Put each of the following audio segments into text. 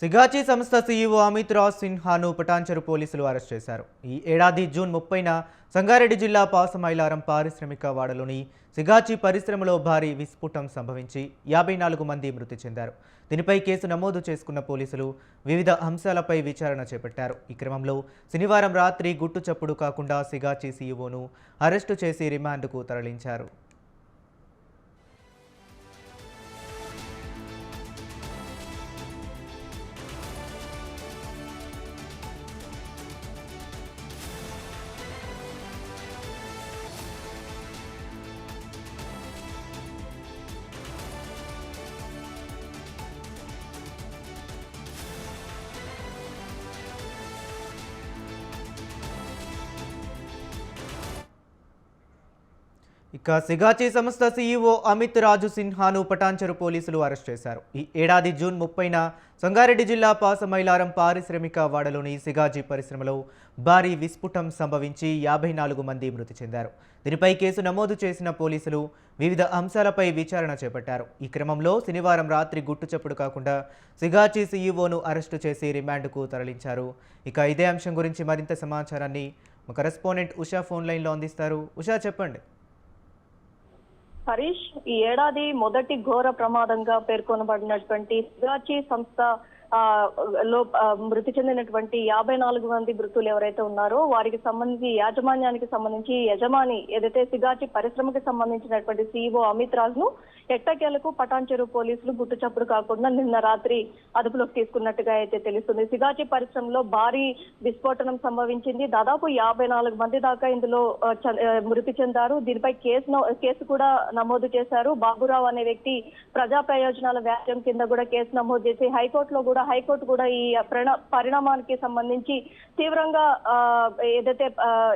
సిగాచి సంస్థ సీఈఓ అమిత్ రాజ్ సిన్హాను పటాన్చెరు పోలీసులు అరెస్ట్ చేశారు. ఈ ఏడాది జూన్ 30న సంగారెడ్డి జిల్లా పాసమైలారం పారిశ్రామిక వాడలోని సిగాచి పరిశ్రమలో భారీ విస్ఫోటం సంభవించి 54 మంది మృతి చెందారు. దీనిపై కేసు నమోదు చేసుకున్న పోలీసులు వివిధ అంశాలపై విచారణ చేపట్టారు. ఈ క్రమంలో శనివారం రాత్రి గుట్టు చప్పుడు కాకుండా సిగాచి సీఈఓను అరెస్టు చేసి రిమాండ్కు తరలించారు. ఇక సిగాచి సంస్థ సీఈఓ అమిత్ రాజు సిన్హాను పటాన్చెరు పోలీసులు అరెస్ట్ చేశారు. ఈ ఏడాది జూన్ 30న సంగారెడ్డి జిల్లా పాసమైలారం పారిశ్రామిక వాడలోని సిగాచి పరిశ్రమలో భారీ విస్ఫోటం సంభవించి 54 మంది మృతి చెందారు. దీనిపై కేసు నమోదు చేసిన పోలీసులు వివిధ అంశాలపై విచారణ చేపట్టారు. ఈ క్రమంలో శనివారం రాత్రి గుట్టు చప్పుడు కాకుండా సిగాచి సీఈఓను అరెస్టు చేసి రిమాండ్కు తరలించారు. ఇక ఇదే అంశం గురించి మరింత సమాచారాన్ని మా కరెస్పాండెంట్ ఉషా ఫోన్ లైన్లో అందిస్తారు. ఉషా, చెప్పండి. హరీష్, ఈ ఏడాది మొదటి ఘోర ప్రమాదంగా పేర్కొనబడినటువంటి సిగాచి సంస్థ లో మృతి చెందినటువంటి 54 మంది మృతులు ఎవరైతే ఉన్నారో వారికి సంబంధించి యాజమాన్యానికి సంబంధించి యజమాని ఏదైతే సిగాచి పరిశ్రమకి సంబంధించినటువంటి సీఈఓ అమిత్ రాజ్ ను ఎట్టకేలకు పటాన్చెరు పోలీసులు గుట్టు చప్పుడు కాకుండా నిన్న రాత్రి అదుపులోకి తీసుకున్నట్టుగా అయితే తెలుస్తుంది. సిగాచి పరిశ్రమలో భారీ విస్ఫోటనం సంభవించింది. దాదాపు 54 మంది దాకా ఇందులో మృతి చెందారు. దీనిపై కేసు కూడా నమోదు చేశారు. బాబురావు అనే వ్యక్తి ప్రజా ప్రయోజనాల వ్యాజ్యం కింద కూడా కేసు నమోదు చేసి హైకోర్టు కూడా ఈ పరిణామానికి సంబంధించి తీవ్రంగా ఏదైతే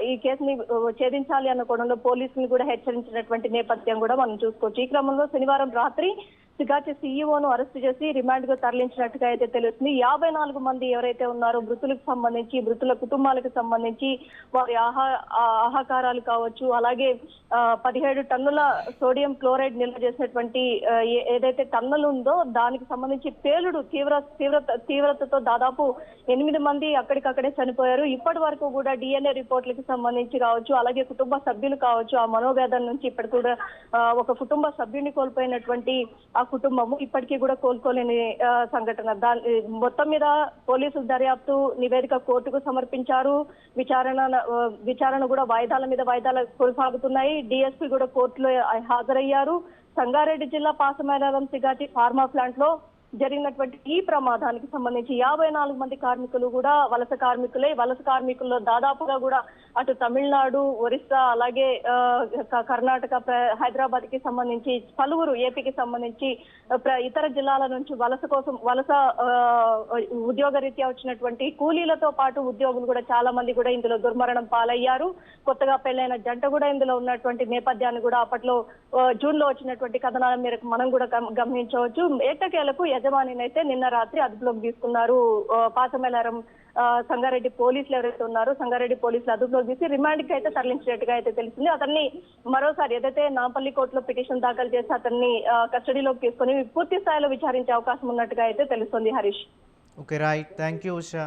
ఈ కేసుని ఛేదించాలి అన్న కోణంలో పోలీసులు కూడా హెచ్చరించినటువంటి నేపథ్యం కూడా మనం చూసుకోవచ్చు. ఈ క్రమంలో శనివారం రాత్రి సిగాచి సీఈఓను అరెస్ట్ చేసి రిమాండ్ కు తరలించినట్టుగా అయితే తెలుస్తుంది. 54 మంది ఎవరైతే ఉన్నారో మృతులకు సంబంధించి, మృతుల కుటుంబాలకు సంబంధించి వారి ఆహాకారాలు కావచ్చు, అలాగే 17 టన్నుల సోడియం క్లోరైడ్ నిల్వ చేసినటువంటి ఏదైతే టన్నులు ఉందో దానికి సంబంధించి పేలుడు తీవ్రతతో దాదాపు 8 మంది అక్కడికక్కడే చనిపోయారు. ఇప్పటి వరకు కూడా డిఎన్ఏ రిపోర్ట్లకు సంబంధించి కావచ్చు, అలాగే కుటుంబ సభ్యులు కావచ్చు, ఆ మనోవేదన నుంచి ఇప్పటి కూడా ఒక కుటుంబ సభ్యుని కోల్పోయినటువంటి ఆ కుటుంబము ఇప్పటికీ కూడా కోలుకోలేని సంఘటన. మొత్తం మీద పోలీసులు దర్యాప్తు నివేదిక కోర్టుకు సమర్పించారు. విచారణ కూడా వాయిదాలు కొనసాగుతున్నాయి. డిఎస్పీ కూడా కోర్టులో హాజరయ్యారు. సంగారెడ్డి జిల్లా పాసమైలారం సిగాచి ఫార్మా ప్లాంట్ లో జరిగినటువంటి ఈ ప్రమాదానికి సంబంధించి 54 మంది కార్మికులు కూడా వలస కార్మికుల్లో దాదాపుగా కూడా అటు తమిళనాడు, ఒరిస్సా, అలాగే కర్ణాటక, హైదరాబాద్ కి సంబంధించి పలువురు, ఏపీకి సంబంధించి ఇతర జిల్లాల నుంచి వలస ఉద్యోగరీత్యా వచ్చినటువంటి కూలీలతో పాటు ఉద్యోగులు కూడా చాలా మంది కూడా ఇందులో దుర్మరణం పాలయ్యారు. కొత్తగా పెళ్లైన జంట కూడా ఇందులో ఉన్నటువంటి నేపథ్యాన్ని కూడా అప్పట్లో జూన్ లో వచ్చినటువంటి కథనాల మేరకు మనం కూడా గమనించవచ్చు. ఏటకేలకు యజమానినైతే నిన్న రాత్రి అదుపులోకి తీసుకున్నారు. పాసమైలారం సంగారెడ్డి పోలీసులు ఎవరైతే ఉన్నారో సంగారెడ్డి పోలీసులు అదుపులోకి తీసి రిమాండ్ కి అయితే తరలించినట్టుగా అయితే తెలిసింది. అతన్ని మరోసారి ఏదైతే నాంపల్లి కోర్టులో పిటిషన్ దాఖలు చేసి అతన్ని కస్టడీలోకి తీసుకుని పూర్తి స్థాయిలో విచారించే అవకాశం ఉన్నట్టుగా అయితే తెలుస్తుంది. Harish. Okay, right. Thank you Usha.